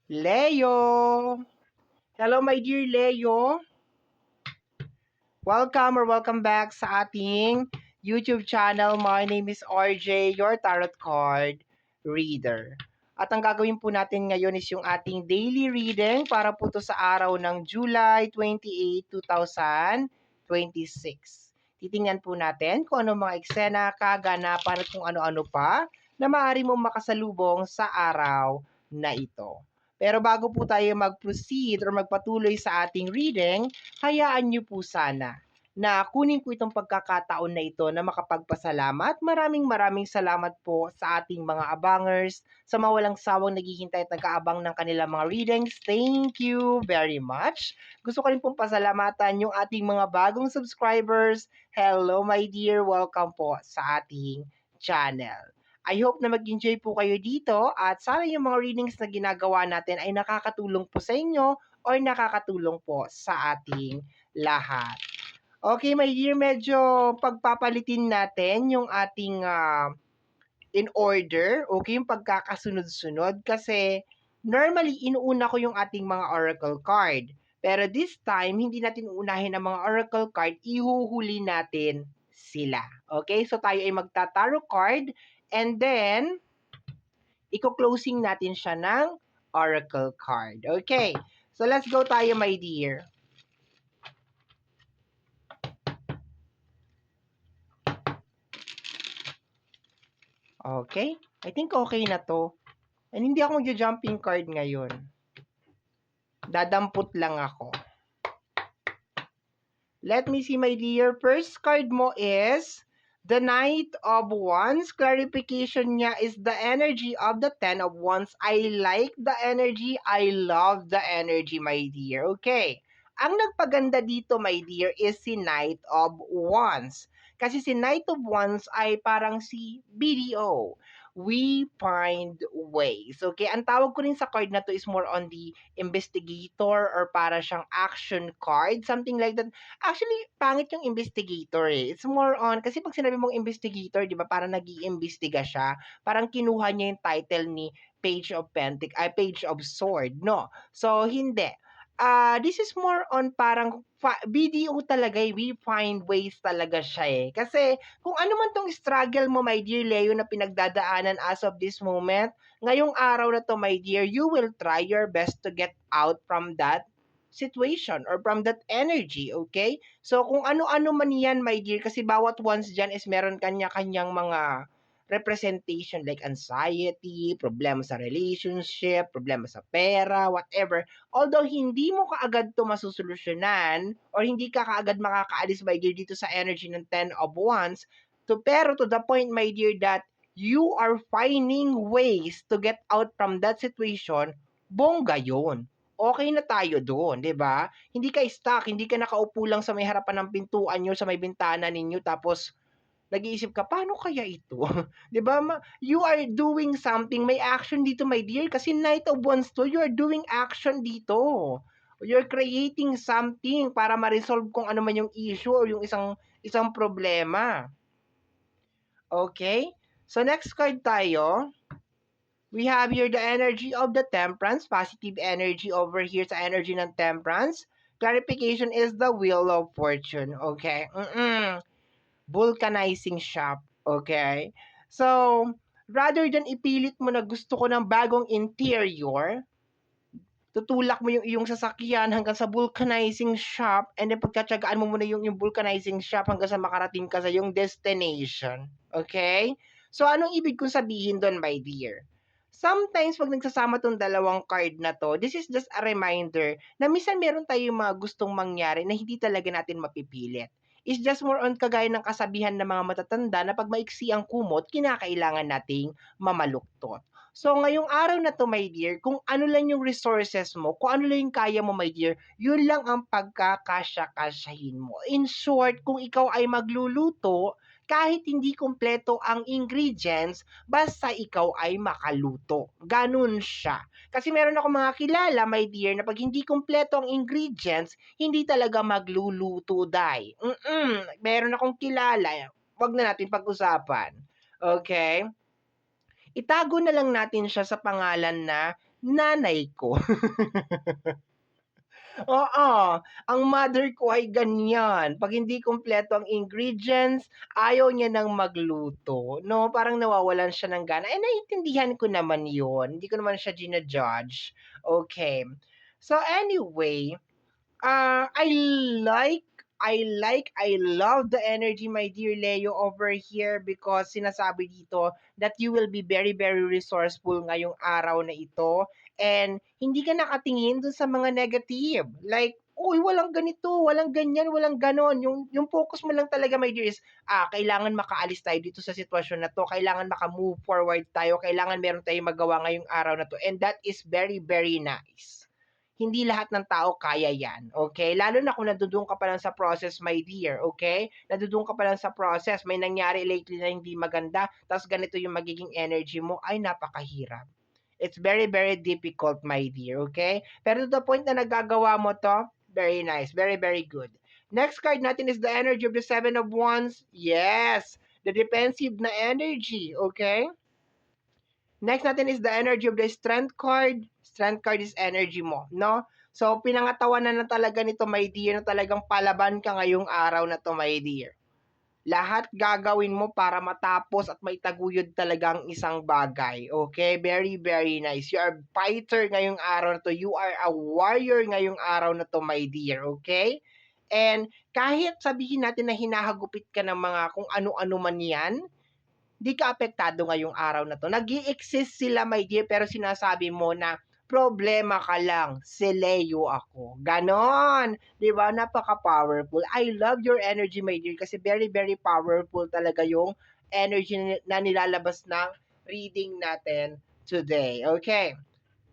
Leo! Hello, my dear Leo. Welcome back sa ating YouTube channel. My name is RJ, your tarot card reader. At ang gagawin po natin ngayon is yung ating daily reading para po to sa araw ng July 28, 2026. Titingnan po natin kung ano mga eksena, kaganapan at kung ano-ano pa na maaari mong makasalubong sa araw na ito. Pero bago po tayo mag-proceed or magpatuloy sa ating reading, hayaan niyo po sana na kunin ko itong pagkakataon na ito na makapagpasalamat. Maraming salamat po sa ating mga abangers, sa mawalang sawang naghihintay at nag-aabang ng kanilang mga readings. Thank you very much. Gusto ko rin pong pasalamatan yung ating mga bagong subscribers. Hello my dear, welcome po sa ating channel. I hope na mag-enjoy po kayo dito at sana yung mga readings na ginagawa natin ay nakakatulong po sa inyo or nakakatulong po sa ating lahat. Okay, my dear, medyo pagpapalitin natin yung ating in order, okay, yung pagkakasunod-sunod kasi normally inuuna ko yung ating mga oracle card. Pero this time, hindi natin uunahin ang mga oracle card, ihuhuli natin sila. Okay, so tayo ay magta-tarot card and then iko-closing natin siya ng oracle card. Okay, so let's go tayo, my dear. Okay, I think okay na to. And hindi ako magja-jumping card ngayon. Dadampot lang ako. Let me see, my dear. First card mo is the Knight of Wands. Clarification niya is the energy of the Ten of Wands. I like the energy. I love the energy, my dear. Okay. Ang nagpaganda dito, my dear, is si Knight of Wands. Kasi si Knight of Wands ay parang si BDO. We find ways. Okay? Ang tawag ko rin sa card na to is more on the investigator or para siyang action card. Something like that. Actually, pangit yung investigator eh. It's more on, kasi pag sinabi mong investigator, di ba, parang nag-iimbestiga siya. Parang kinuha niya yung title ni Page of Page of Sword, no? So, hindi. This is more on parang BDO talaga eh. We find ways talaga siya eh. Kasi kung ano man tong struggle mo, my dear Leo, na pinagdadaanan as of this moment, ngayong araw na to, my dear, you will try your best to get out from that situation or from that energy, okay? So, kung ano-ano man yan, my dear, kasi bawat ones dyan is meron kanya-kanyang mga representation like anxiety, problema sa relationship, problema sa pera, whatever. Although hindi mo kaagad to masusolusyonan or hindi ka kaagad makakaalis, my dear, dito sa energy ng Ten of Wands, pero to the point, my dear, that you are finding ways to get out from that situation, bongga yun. Okay na tayo doon, 'di ba? Hindi ka stuck, hindi ka nakaupo lang sa may harapan ng pintuan niyo, sa may bintana ninyo tapos nag-iisip ka, paano kaya ito? 'Di ba? You are doing something, may action dito, my dear, kasi Knight of Wands to, you are doing action dito. You're creating something para ma-resolve kung ano man yung issue or yung isang problema. Okay? So next card tayo. We have here the energy of the Temperance, positive energy over here sa energy ng Temperance. Clarification is the Wheel of Fortune, okay? Vulcanizing shop, okay? So, rather than ipilit mo na gusto ko ng bagong interior, tutulak mo yung iyong sasakyan hanggang sa vulcanizing shop and then pagkatsagaan mo muna yung vulcanizing shop hanggang sa makarating ka sa yung destination, okay? So, anong ibig kong sabihin doon, my dear? Sometimes, pag nagsasama tong dalawang card na to, this is just a reminder na minsan meron tayong mga gustong mangyari na hindi talaga natin mapipilit. It's just more on kagaya ng kasabihan ng mga matatanda na pag maiksi ang kumot, kinakailangan nating mamaluktot. So, ngayong araw na to, my dear, kung ano lang yung resources mo, kung ano lang yung kaya mo, my dear, yun lang ang pagkakasya-kasyahin mo. In short, kung ikaw ay magluluto, kahit hindi kumpleto ang ingredients, basta ikaw ay makaluto. Ganun siya. Kasi meron ako mga kilala, my dear, na pag hindi kumpleto ang ingredients, hindi talaga magluluto, day. Meron akong kilala. Wag na natin pag-usapan. Okay? Itago na lang natin siya sa pangalan na nanay ko. Oo, ang mother ko ay ganyan. 'Pag hindi kumpleto ang ingredients, ayaw niya ng magluto, 'no? Parang nawawalan siya ng gana. Eh, naiintindihan ko naman 'yun, hindi ko naman siya judge. Okay. So anyway, like, I love the energy, my dear Leo, over here because sinasabi dito that you will be very, very resourceful ngayong araw na ito and hindi ka nakatingin dun sa mga negative. Like, uy, walang ganito, walang ganyan, walang ganon. Yung focus mo lang talaga, my dear, is, kailangan makaalis tayo dito sa sitwasyon na to, kailangan maka-move forward tayo, kailangan meron tayong magawa ngayong araw na to. And that is very, very nice. Hindi lahat ng tao kaya yan, okay? Lalo na kung nandoon ka pa lang sa process, my dear, okay? Nandoon ka pa lang sa process, may nangyari lately na hindi maganda, tapos ganito yung magiging energy mo, ay napakahirap. It's very, very difficult, my dear, okay? Pero to the point na nagagawa mo to, very nice, very, very good. Next card natin is the energy of the Seven of Wands. Yes, the defensive na energy, okay? Next natin is the energy of the strength card. Strength card is energy mo, no? So, pinangatawanan na talaga nito, my dear, na talagang palaban ka ngayong araw na to, my dear. Lahat gagawin mo para matapos at maitaguyod talaga ang isang bagay. Okay? Very, very nice. You are fighter ngayong araw na to. You are a warrior ngayong araw na to, my dear. Okay? And kahit sabihin natin na hinahagupit ka ng mga kung ano-ano man yan, di ka apektado ngayong araw na to. Nag-i-exist sila, my dear, pero sinasabi mo na problema ka lang, si Leo ako. Ganon. Di ba? Napaka-powerful. I love your energy, my dear, kasi very, very powerful talaga yung energy na nilalabas ng reading natin today. Okay.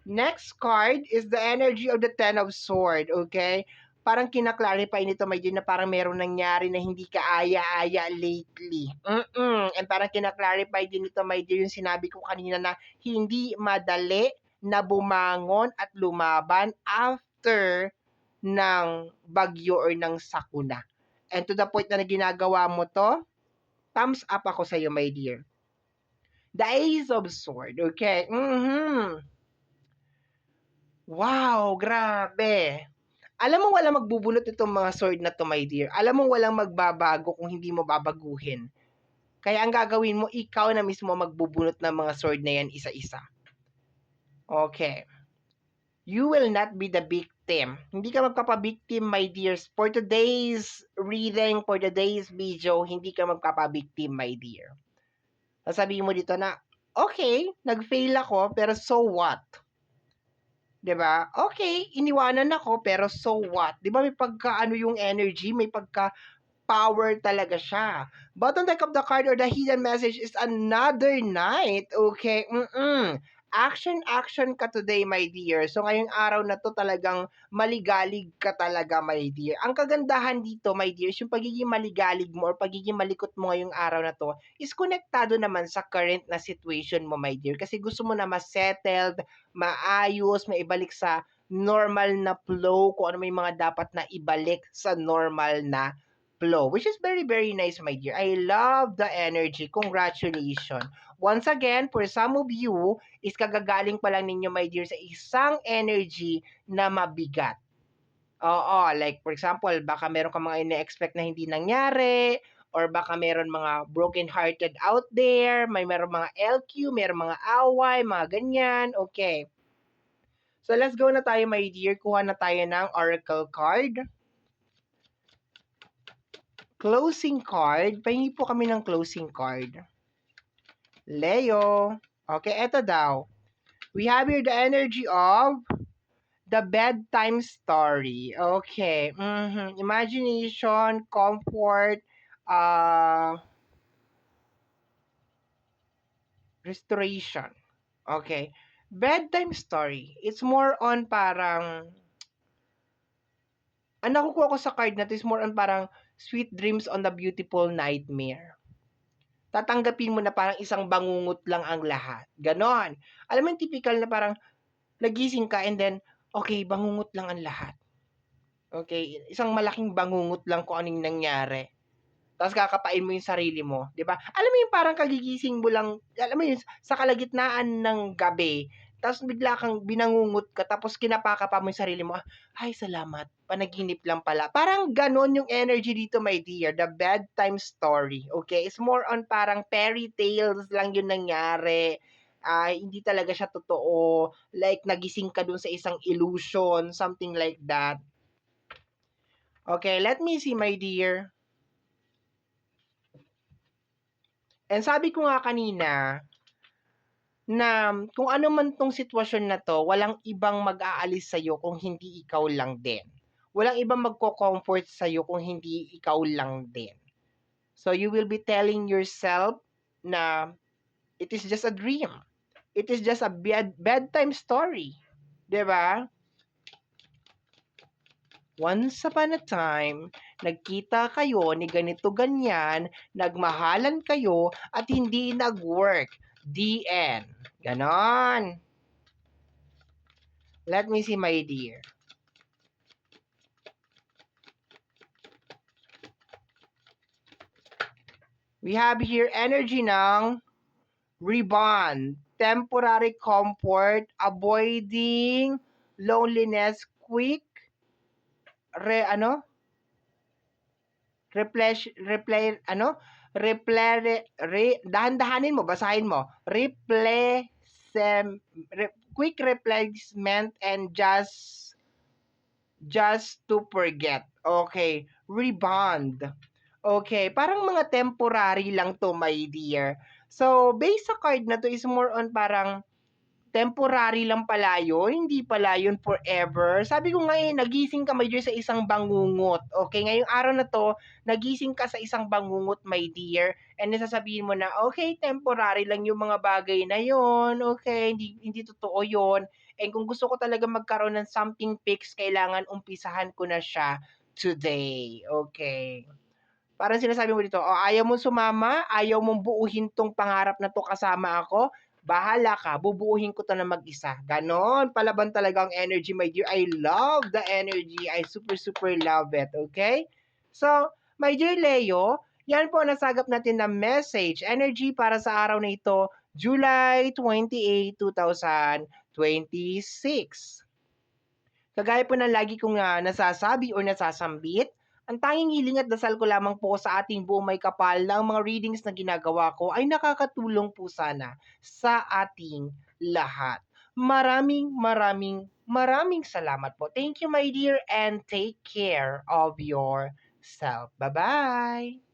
Next card is the energy of the Ten of Sword, okay? Parang kina-clarify nito, my dear, na parang meron nangyari na hindi ka aya-aya lately. And parang kina-clarify din nito, my dear, yung sinabi ko kanina na hindi madali na bumangon at lumaban after ng bagyo or ng sakuna. And to the point na ginagawa mo to, thumbs up ako sa iyo, my dear. The Ace of Sword, okay? Wow, grabe. Alam mo walang magbubunot itong mga sword na 'to, my dear. Alam mo walang magbabago kung hindi mo babaguhin. Kaya ang gagawin mo, ikaw na mismo magbubunot ng mga sword na yan isa-isa. Okay. You will not be the victim. Hindi ka magpapa-victim, my dears. For today's reading, for today's video, hindi ka magpapa-victim, my dear. Sasabihin mo dito na, okay, nag-fail ako, pero so what? 'Di ba? Okay, iniwanan ako pero so what? 'Di ba may pagka-ano yung energy, may pagka-power talaga siya. Bottom deck of the card or the hidden message is another night. Okay? Action, action ka today, my dear. So ngayong araw na to talagang maligalig ka talaga, my dear. Ang kagandahan dito, my dear, is yung pagiging maligalig mo or pagiging malikot mo ngayong araw na to is konektado naman sa current na situation mo, my dear. Kasi gusto mo na ma-settled, maayos, maibalik sa normal na flow, kung ano may mga dapat na ibalik sa normal na flow, which is very, very nice, my dear. I love the energy. Congratulations. Once again, for some of you, is kagagaling pa lang ninyo, my dear, sa isang energy na mabigat. Oo, like for example, baka meron ka mga ine-expect na hindi nangyari, or baka meron mga broken-hearted out there, may meron mga LQ, meron mga away, mga ganyan, okay. So let's go na tayo, my dear. Kuha na tayo ng oracle card. Closing card. Pahingi po kami ng closing card. Leo. Okay, eto daw. We have here the energy of the bedtime story. Okay. Imagination, comfort, restoration. Okay. Bedtime story. It's more on parang ang nakukuha ko sa card na to is more on parang sweet dreams on the beautiful nightmare. Tatanggapin mo na parang isang bangungot lang ang lahat. Ganon. Alam mo yung typical na parang nagising ka and then, okay, bangungot lang ang lahat. Okay, isang malaking bangungot lang kung anong nangyari. Tapos kakapain mo yung sarili mo, 'di ba? Alam mo yung parang kagigising mo lang, alam mo yun, sa kalagitnaan ng gabi tapos bigla kang binangungot ka, tapos kinapa pa mo yung sarili mo, ay salamat, panaginip lang pala. Parang ganon yung energy dito, my dear, the bedtime story, okay? It's more on parang fairy tales lang yun nangyari. Hindi talaga siya totoo, like nagising ka dun sa isang illusion, something like that. Okay, let me see, my dear. And sabi ko nga kanina, na kung ano man 'tong sitwasyon na 'to, walang ibang mag-aalis sa'yo kung hindi ikaw lang din. Walang ibang magko-comfort sa'yo kung hindi ikaw lang din. So, you will be telling yourself na it is just a dream. It is just a bedtime story, 'di ba? Once upon a time, nagkita kayo ni ganito ganyan, nagmahalan kayo at hindi nag-work. The end. Ganon. Let me see, my dear. We have here energy ng rebound, temporary comfort, avoiding loneliness, quick replay dahan-dahanin mo, basahin mo. Quick replacement and just to forget. Okay, rebound. Okay, parang mga temporary lang to, my dear. So, base sa card na to is more on parang temporary lang pala yun, hindi pala yun forever. Sabi ko nga nagising ka, my dear, sa isang bangungot. Okay, ngayong araw na to, nagising ka sa isang bangungot, my dear, and nasasabihin mo na, okay, temporary lang yung mga bagay na yon, okay, hindi totoo yon. And kung gusto ko talaga magkaroon ng something fixed, kailangan umpisahan ko na siya today. Okay. Parang sinasabi mo dito, ayaw mong sumama, ayaw mong buuhin 'tong pangarap na 'to kasama ako, bahala ka, bubuuhin ko 'to na mag-isa. Gano'n, palaban talaga ang energy, my dear. I love the energy. I super, super love it, okay? So, my dear Leo, yan po nasagap natin na message, energy para sa araw na ito, July 28, 2026. Kagaya po ng lagi kong nasasabi o nasasambit, ang tanging hiling at dasal ko lamang po sa ating buong may kapal na ang mga readings na ginagawa ko ay nakakatulong po sana sa ating lahat. Maraming, maraming, maraming salamat po. Thank you, my dear, and take care of yourself. Bye-bye!